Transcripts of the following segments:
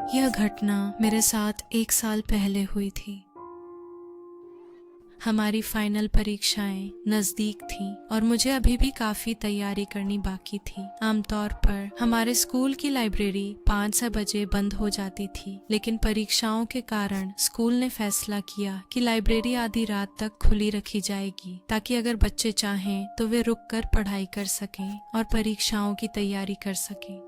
यह घटना मेरे साथ 1 साल पहले हुई थी। हमारी फाइनल परीक्षाएं नज़दीक थीं और मुझे अभी भी काफ़ी तैयारी करनी बाकी थी। आमतौर पर हमारे स्कूल की लाइब्रेरी 5-6 बजे बंद हो जाती थी, लेकिन परीक्षाओं के कारण स्कूल ने फैसला किया कि लाइब्रेरी आधी रात तक खुली रखी जाएगी, ताकि अगर बच्चे चाहें तो वे रुक कर पढ़ाई कर सकें और परीक्षाओं की तैयारी कर सकें।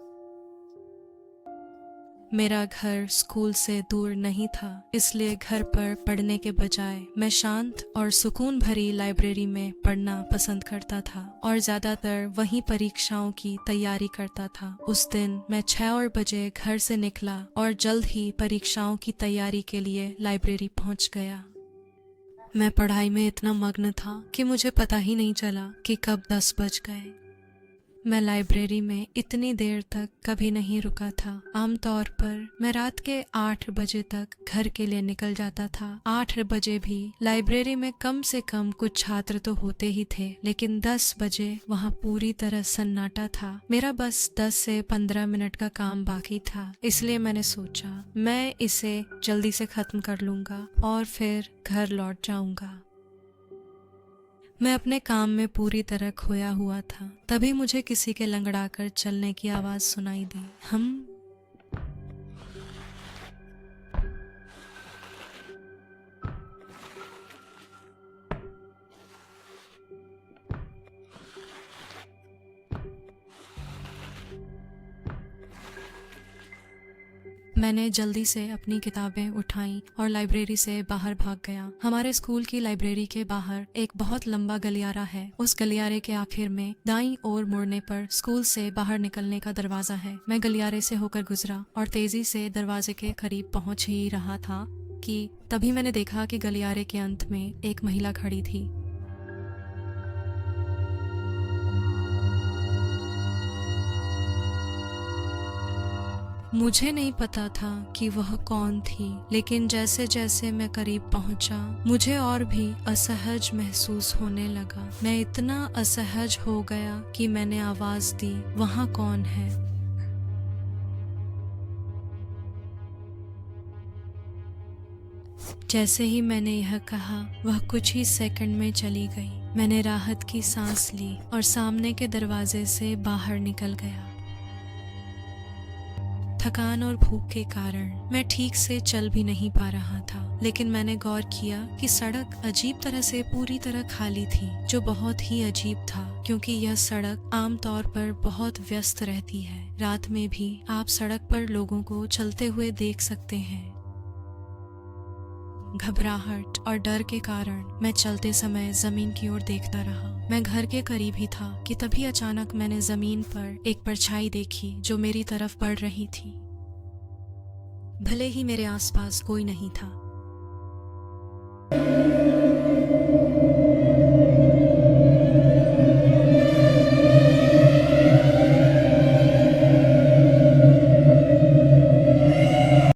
मेरा घर स्कूल से दूर नहीं था, इसलिए घर पर पढ़ने के बजाय मैं शांत और सुकून भरी लाइब्रेरी में पढ़ना पसंद करता था और ज़्यादातर वहीं परीक्षाओं की तैयारी करता था। उस दिन मैं 6 बजे घर से निकला और जल्द ही परीक्षाओं की तैयारी के लिए लाइब्रेरी पहुंच गया। मैं पढ़ाई में इतना मग्न था कि मुझे पता ही नहीं चला कि कब 10 बज गए। मैं लाइब्रेरी में इतनी देर तक कभी नहीं रुका था। आमतौर पर मैं रात के 8 बजे तक घर के लिए निकल जाता था। 8 बजे भी लाइब्रेरी में कम से कम कुछ छात्र तो होते ही थे, लेकिन 10 बजे वहाँ पूरी तरह सन्नाटा था। मेरा बस 10 से 15 मिनट का काम बाकी था, इसलिए मैंने सोचा मैं इसे जल्दी से खत्म कर लूँगा और फिर घर लौट जाऊँगा। मैं अपने काम में पूरी तरह खोया हुआ था। तभी मुझे किसी के लंगड़ाकर चलने की आवाज़ सुनाई दी। मैंने जल्दी से अपनी किताबें उठाईं और लाइब्रेरी से बाहर भाग गया। हमारे स्कूल की लाइब्रेरी के बाहर एक बहुत लंबा गलियारा है। उस गलियारे के आखिर में दाईं ओर मुड़ने पर स्कूल से बाहर निकलने का दरवाजा है। मैं गलियारे से होकर गुजरा और तेजी से दरवाजे के करीब पहुंच ही रहा था कि तभी मैंने देखा कि गलियारे के अंत में एक महिला खड़ी थी। मुझे नहीं पता था कि वह कौन थी, लेकिन जैसे जैसे मैं करीब पहुंचा मुझे और भी असहज महसूस होने लगा। मैं इतना असहज हो गया कि मैंने आवाज दी, वहाँ कौन है? जैसे ही मैंने यह कहा, वह कुछ ही सेकंड में चली गई। मैंने राहत की सांस ली और सामने के दरवाजे से बाहर निकल गया। थकान और भूख के कारण मैं ठीक से चल भी नहीं पा रहा था, लेकिन मैंने गौर किया कि सड़क अजीब तरह से पूरी तरह खाली थी, जो बहुत ही अजीब था क्योंकि यह सड़क आमतौर पर बहुत व्यस्त रहती है। रात में भी आप सड़क पर लोगों को चलते हुए देख सकते हैं। घबराहट और डर के कारण मैं चलते समय जमीन की ओर देखता रहा। मैं घर के करीब ही था कि तभी अचानक मैंने जमीन पर एक परछाई देखी जो मेरी तरफ बढ़ रही थी। भले ही मेरे आसपास कोई नहीं था,